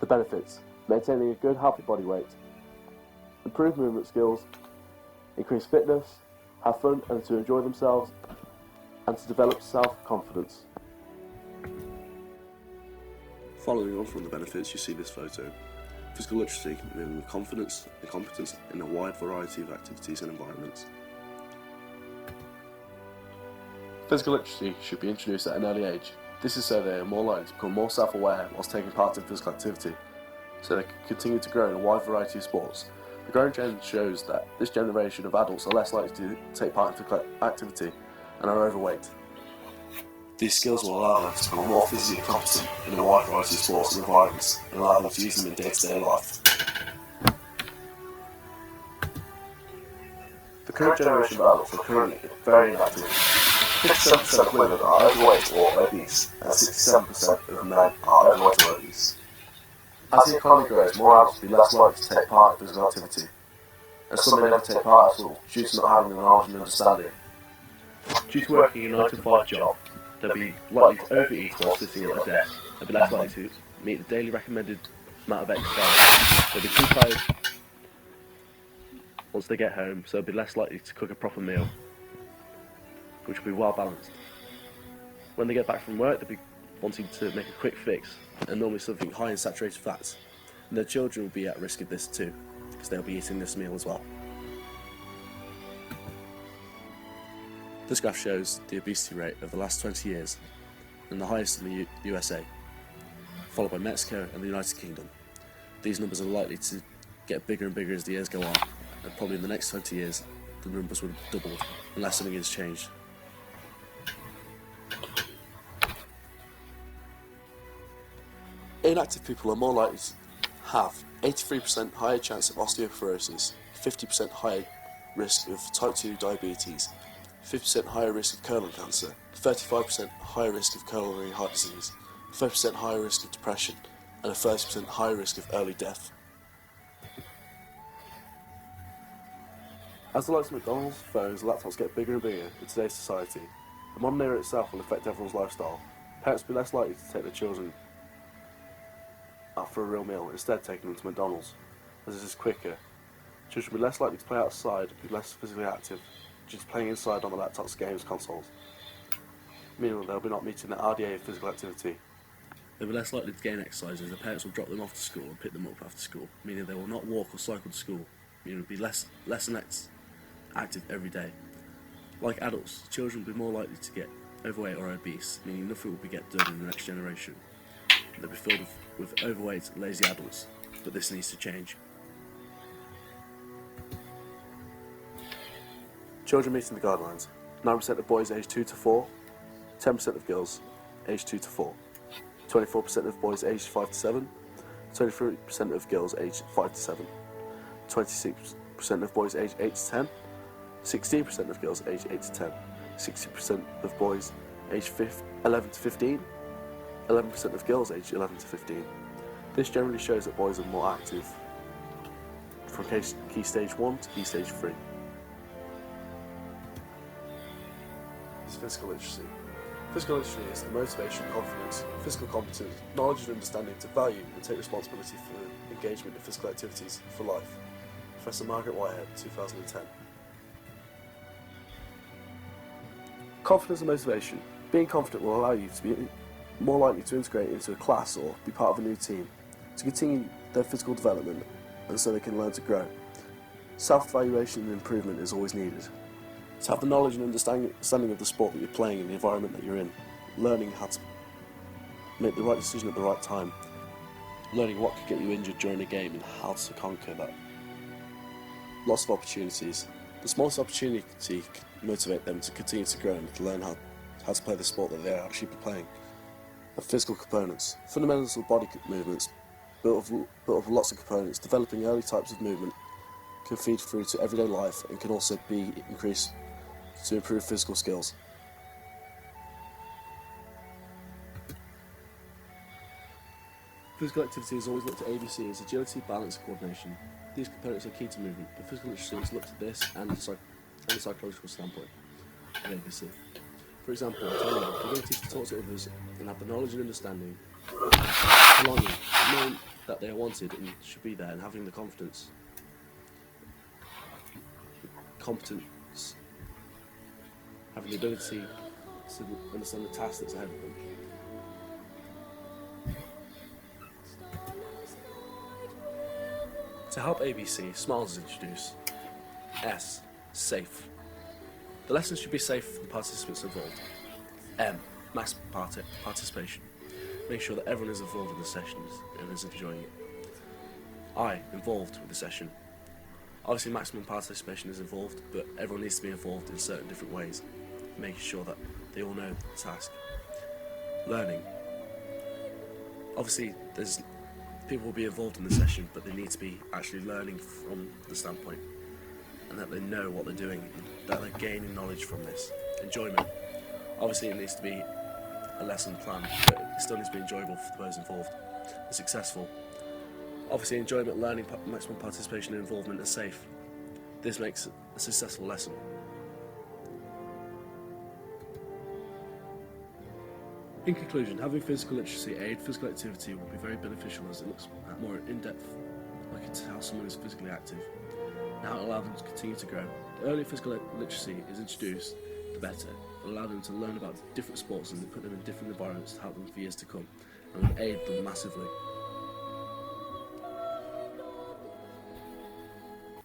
benefits: maintaining a good, healthy body weight, improve movement skills, increase fitness, have fun and to enjoy themselves, and to develop self-confidence. Following on from the benefits, you see this photo. Physical literacy can be with confidence and competence in a wide variety of activities and environments. Physical literacy should be introduced at an early age. This is so they are more likely to become more self-aware whilst taking part in physical activity, so they can continue to grow in a wide variety of sports. The growing trend shows that this generation of adults are less likely to take part in physical activity and are overweight. These skills will allow them to become more physically competent in a wide variety of sports and environments and allow them to use them in day-to-day life. The current generation of adults are currently very inactive. 57% of women are overweight or obese, and 67% of men are overweight or obese. As the economy grows, more adults will be less likely to take part in physical activity, and some may never take part at all due to not having the knowledge and understanding. Due to working a 9 to 5 job, they'll be likely to overeat while sitting at a desk. They'll be less likely to meet the daily recommended amount of exercise. They'll be too tired once they get home, so they'll be less likely to cook a proper meal, which will be well balanced. When they get back from work, they'll be wanting to make a quick fix, and normally something high in saturated fats. And their children will be at risk of this too, because they'll be eating this meal as well. This graph shows the obesity rate of the last 20 years, and the highest in the USA, followed by Mexico and the United Kingdom. These numbers are likely to get bigger and bigger as the years go on, and probably in the next 20 years, the numbers will have doubled, unless something has changed. Inactive people are more likely to have 83% higher chance of osteoporosis, 50% higher risk of type 2 diabetes, 50% higher risk of colon cancer, 35% higher risk of coronary heart disease, 30% higher risk of depression, and a 30% higher risk of early death. As the likes of McDonald's, phones, and laptops get bigger and bigger in today's society, the modern era itself will affect everyone's lifestyle. Parents will be less likely to take their children out for a real meal, instead taking them to McDonald's, as this is quicker. Children will be less likely to play outside, be less physically active, just playing inside on the laptops, games, consoles. Meanwhile, they'll be not meeting the RDA of physical activity. They'll be less likely to gain exercise as their parents will drop them off to school and pick them up after school, meaning they will not walk or cycle to school, meaning they'll be less and active every day. Like adults, children will be more likely to get overweight or obese, meaning nothing will be get done in the next generation. They'll be filled with overweight, lazy adults, but this needs to change. Children meeting the guidelines: 9% of boys aged 2 to 4, 10% of girls aged 2 to 4, 24% of boys aged 5 to 7, 23% of girls aged 5 to 7, 26% of boys aged 8 to 10, 16% of girls aged 8 to 10, 60% of boys aged 11 to 15, 11% of girls aged 11 to 15. This generally shows that boys are more active from key stage 1 to key stage 3. Is physical literacy. Physical literacy is the motivation, confidence, physical competence, knowledge and understanding to value and take responsibility for engagement in physical activities for life. Professor Margaret Whitehead, 2010. Confidence and motivation. Being confident will allow you to be more likely to integrate into a class or be part of a new team, to continue their physical development, and so they can learn to grow. Self-evaluation and improvement is always needed. To have the knowledge and understanding of the sport that you're playing and the environment that you're in, learning how to make the right decision at the right time, learning what could get you injured during a game and how to conquer that. Lots of opportunities. The smallest opportunity can motivate them to continue to grow and to learn how to play the sport that they're actually playing. And physical components. Fundamentals of body movements, built of lots of components. Developing early types of movement can feed through to everyday life and can also be increased to improve physical skills. Physical activity is always looked at ABC as agility, balance and coordination. These components are key to movement, but physical literacy is looked at this and the psychological standpoint of ABC. For example, autonomy, the ability to talk to others and have the knowledge and understanding, belonging, knowing that they are wanted and should be there, and having the confidence, competence, having the ability to understand the task that's ahead of them. To help ABC, SMILES is introduced. S. Safe. The lessons should be safe for the participants involved. M. Mass participation. Make sure that everyone is involved in the sessions and is enjoying it. I. Involved with the session. Obviously maximum participation is involved, but everyone needs to be involved in certain different ways, making sure that they all know the task. Learning. Obviously people will be involved in the session, but they need to be actually learning from the standpoint, and that they know what they're doing, and that they're gaining knowledge from this. Enjoyment. Obviously it needs to be a lesson plan, but it still needs to be enjoyable for those involved and successful. Obviously enjoyment, learning, maximum participation and involvement are safe. This makes a successful lesson. In conclusion, having physical literacy aid physical activity will be very beneficial as it looks at more in-depth look into how someone is physically active and how it allows them to continue to grow. The earlier physical literacy is introduced, the better. It will allow them to learn about different sports and put them in different environments to help them for years to come, and will aid them massively.